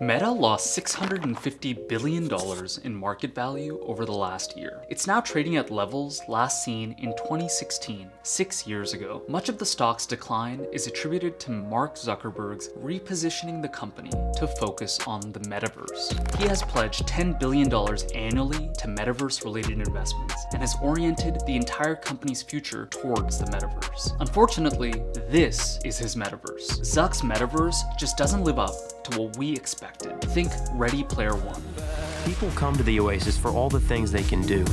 Meta lost $650 billion in market value over the last year. It's now trading at levels last seen in 2016, 6 years ago. Much of the stock's decline is attributed to Mark Zuckerberg's repositioning the company to focus on the metaverse. He has pledged $10 billion annually to metaverse-related investments and has oriented the entire company's future towards the metaverse. Unfortunately, this is his metaverse. Zuck's metaverse just doesn't live up to what we expected. Think Ready Player One. People come to the Oasis for all the things they can do.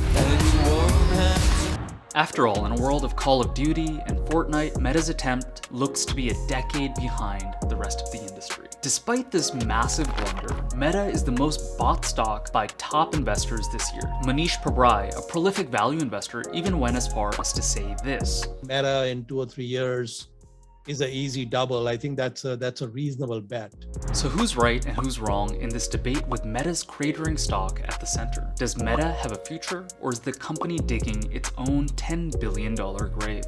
After all, in a world of Call of Duty and Fortnite, Meta's attempt looks to be a decade behind the rest of the industry. Despite this massive blunder, Meta is the most bought stock by top investors this year. Monish Pabrai, a prolific value investor, even went as far as to say this. Meta in 2 or 3 years is an easy double. I think that's a reasonable bet. So who's right and who's wrong in this debate with Meta's cratering stock at the center? Does Meta have a future, or is the company digging its own $10 billion grave?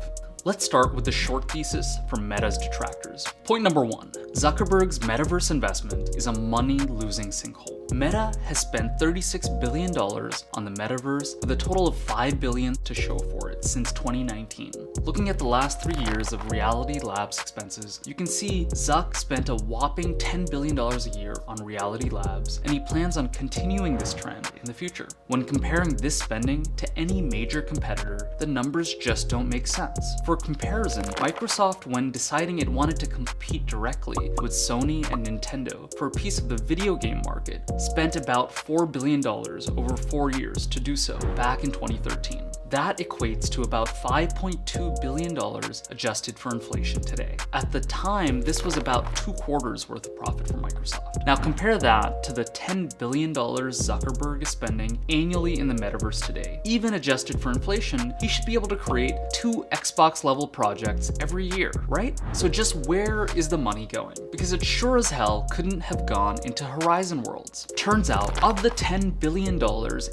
Let's start with the short thesis from Meta's detractors. Point number 1, Zuckerberg's metaverse investment is a money-losing sinkhole. Meta has spent $36 billion on the metaverse with a total of $5 billion to show for it since 2019. Looking at the last 3 years of Reality Labs expenses, you can see Zuck spent a whopping $10 billion a year on Reality Labs, and he plans on continuing this trend in the future. When comparing this spending to any major competitor, the numbers just don't make sense. For comparison, Microsoft, when deciding it wanted to compete directly with Sony and Nintendo for a piece of the video game market, spent about $4 billion over 4 years to do so back in 2013. That equates to about $5.2 billion adjusted for inflation today. At the time, this was about 2 quarters worth of profit for Microsoft. Now compare that to the $10 billion Zuckerberg is spending annually in the metaverse today. Even adjusted for inflation, he should be able to create 2 Xbox-level projects every year, right? So just where is the money going? Because it sure as hell couldn't have gone into Horizon Worlds. Turns out, of the $10 billion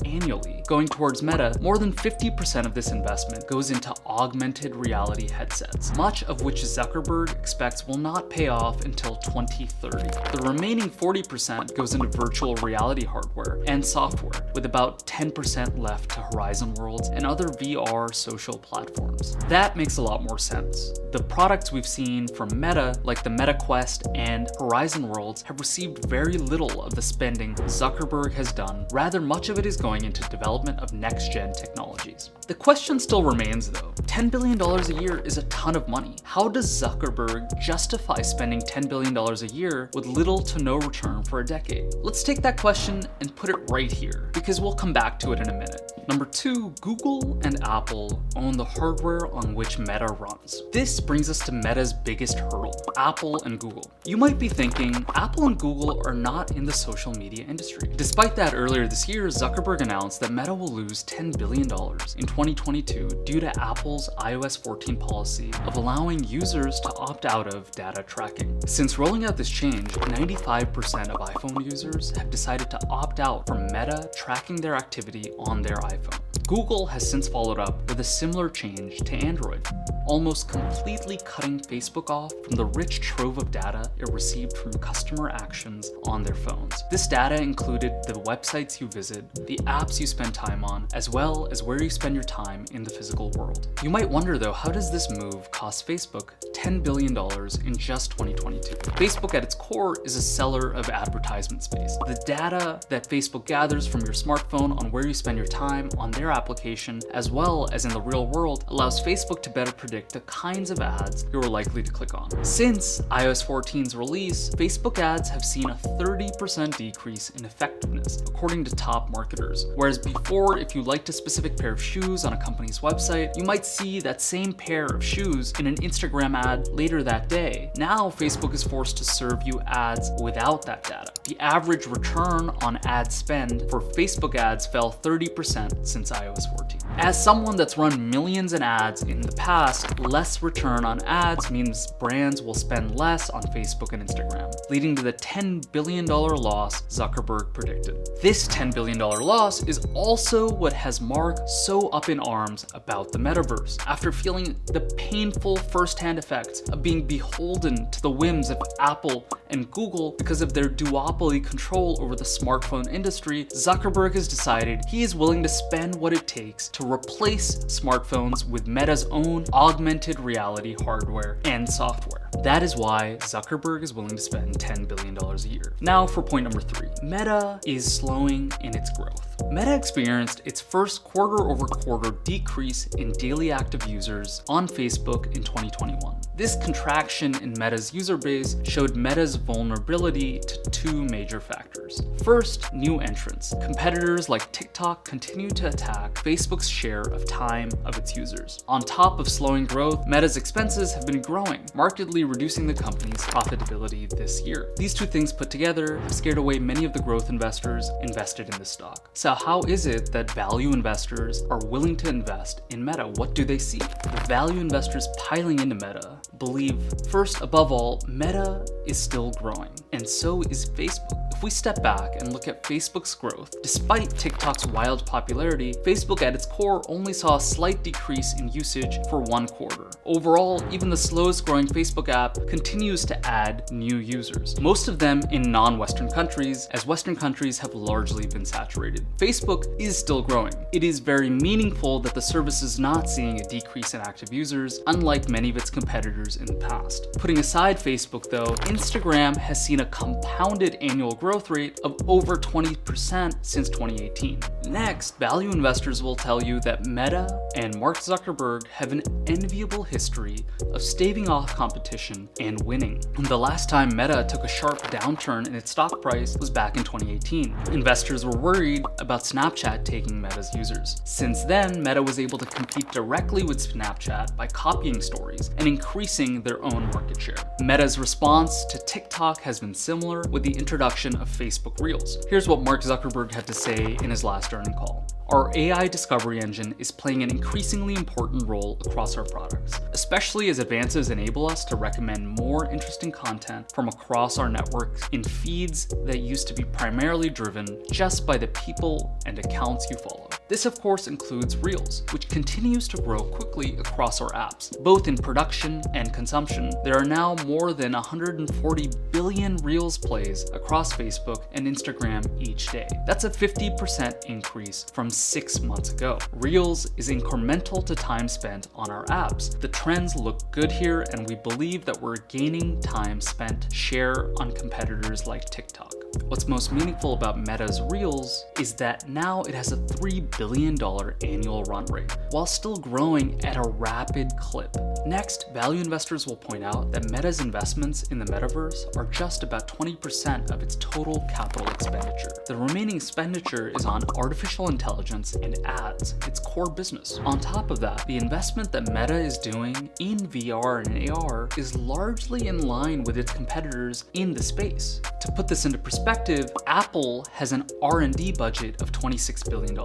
annually going towards Meta, more than 50% of this investment goes into augmented reality headsets, much of which Zuckerberg expects will not pay off until 2030. The remaining 40% goes into virtual reality hardware and software, with about 10% left to Horizon Worlds and other VR social platforms. That makes a lot more sense. The products we've seen from Meta, like the Meta Quest and Horizon Worlds, have received very little of the spending Zuckerberg has done. Rather, much of it is going into development of next-gen technologies. The question still remains though, $10 billion a year is a ton of money. How does Zuckerberg justify spending $10 billion a year with little to no return for a decade? Let's take that question and put it right here, because we'll come back to it in a minute. Number 2, Google and Apple own the hardware on which Meta runs. This brings us to Meta's biggest hurdle, Apple and Google. You might be thinking, Apple and Google are not in the social media industry. Despite that, earlier this year, Zuckerberg announced that Meta will lose $10 billion in 2022 due to Apple's iOS 14 policy of allowing users to opt out of data tracking. Since rolling out this change, 95% of iPhone users have decided to opt out from Meta tracking their activity on their iPhone. Google has since followed up with a similar change to Android, almost completely cutting Facebook off from the rich trove of data it received from customer actions on their phones. This data included the websites you visit, the apps you spend time on, as well as where you spend your time in the physical world. You might wonder though, how does this move cost Facebook $10 billion in just 2022? Facebook at its core is a seller of advertisement space. The data that Facebook gathers from your smartphone on where you spend your time on their application, as well as in the real world, allows Facebook to better predict the kinds of ads you're likely to click on. Since iOS 14's release, Facebook ads have seen a 30% decrease in effectiveness, according to top marketers. Whereas before, if you liked a specific pair of shoes on a company's website, you might see that same pair of shoes in an Instagram ad later that day. Now, Facebook is forced to serve you ads without that data. The average return on ad spend for Facebook ads fell 30% since iOS 14. As someone that's run millions in ads in the past, less return on ads means brands will spend less on Facebook and Instagram, leading to the $10 billion loss Zuckerberg predicted. This $10 billion loss is also what has Mark so up in arms about the metaverse, after feeling the painful first-hand effects of being beholden to the whims of Apple and Google because of their duopoly control over the smartphone industry. Zuckerberg has decided he is willing to spend what it takes to replace smartphones with Meta's own augmented reality hardware and software. That is why Zuckerberg is willing to spend $10 billion a year. Now for point number 3. Meta is slowing in its growth. Meta experienced its first quarter-over-quarter decrease in daily active users on Facebook in 2021. This contraction in Meta's user base showed Meta's vulnerability to 2 major factors. First, new entrants. Competitors like TikTok continue to attack Facebook's share of time of its users. On top of slowing growth, Meta's expenses have been growing, markedly reducing the company's profitability this year. These 2 things put together have scared away many of the growth investors invested in the stock. So how is it that value investors are willing to invest in Meta? What do they see? The value investors piling into Meta believe, first, above all, Meta is still growing, and so is Facebook. If we step back and look at Facebook's growth, despite TikTok's wild popularity, Facebook at its core only saw a slight decrease in usage for 1 quarter. Overall, even the slowest growing Facebook app continues to add new users, most of them in non-Western countries, as Western countries have largely been saturated. Facebook is still growing. It is very meaningful that the service is not seeing a decrease in active users, unlike many of its competitors in the past. Putting aside Facebook though, Instagram has seen a compounded annual growth rate of over 20% since 2018. Next, value investors will tell you that Meta and Mark Zuckerberg have an enviable history of staving off competition and winning. The last time Meta took a sharp downturn in its stock price was back in 2018. Investors were worried about Snapchat taking Meta's users. Since then, Meta was able to compete directly with Snapchat by copying stories and increasing their own market share. Meta's response to TikTok has been similar with the introduction of Facebook Reels. Here's what Mark Zuckerberg had to say in his last earnings call. Our AI discovery engine is playing an increasingly important role across our products, especially as advances enable us to recommend more interesting content from across our network in feeds that used to be primarily driven just by the people and accounts you follow. This of course includes Reels, which continues to grow quickly across our apps, both in production and consumption. There are now more than 140 billion Reels plays across Facebook and Instagram each day. That's a 50% increase from 6 months ago. Reels is incremental to time spent on our apps. The trends look good here, and we believe that we're gaining time spent share on competitors like TikTok. What's most meaningful about Meta's Reels is that now it has a $3 billion annual run rate, while still growing at a rapid clip. Next, value investors will point out that Meta's investments in the metaverse are just about 20% of its total capital expenditure. The remaining expenditure is on artificial intelligence and ads, its core business. On top of that, the investment that Meta is doing in VR and AR is largely in line with its competitors in the space. To put this into perspective, Apple has an R&D budget of $26 billion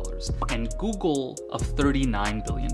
and Google of $39 billion.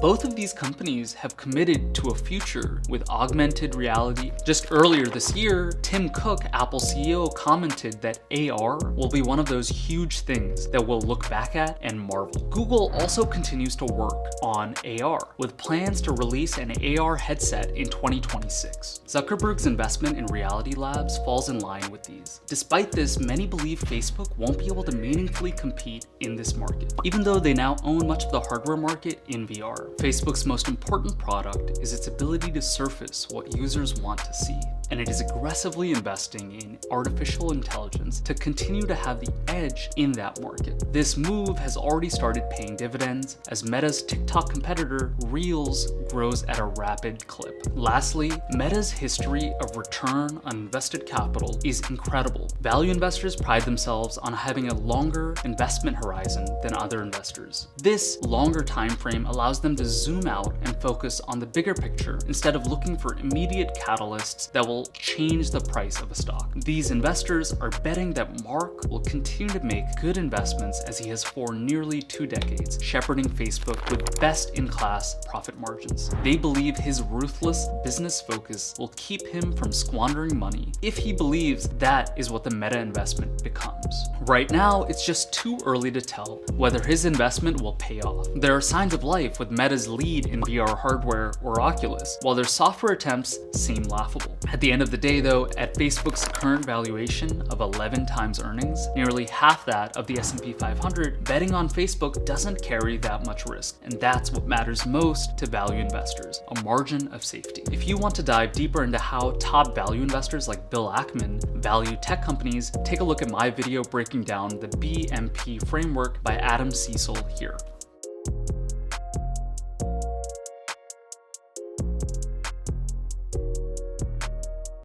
Both of these companies have committed to a future with augmented reality. Just earlier this year, Tim Cook, Apple CEO, commented that AR will be one of those huge things that we'll look back at and marvel. Google also continues to work on AR, with plans to release an AR headset in 2026. Zuckerberg's investment in Reality Labs falls in line with these. Despite this, many believe Facebook won't be able to meaningfully compete in this market, even though they now own much of the hardware market in VR. Facebook's most important product is its ability to surface what users want to see, and it is aggressively investing in artificial intelligence to continue to have the edge in that market. This move has already started paying dividends as Meta's TikTok competitor Reels grows at a rapid clip. Lastly, Meta's history of return on invested capital is incredible. Value investors pride themselves on having a longer investment horizon than other investors. This longer time frame allows them to zoom out and focus on the bigger picture instead of looking for immediate catalysts that will that'll change the price of a stock. These investors are betting that Mark will continue to make good investments as he has for nearly 2 decades, shepherding Facebook with best-in-class profit margins. They believe his ruthless business focus will keep him from squandering money if he believes that is what the Meta investment becomes. Right now, it's just too early to tell whether his investment will pay off. There are signs of life with Meta's lead in VR hardware or Oculus, while their software attempts seem laughable. At the end of the day though, at Facebook's current valuation of 11 times earnings, nearly half that of the S&P 500, betting on Facebook doesn't carry that much risk, and that's what matters most to value investors, a margin of safety. If you want to dive deeper into how top value investors like Bill Ackman value tech companies, take a look at my video breaking down the BMP framework by Seessel here.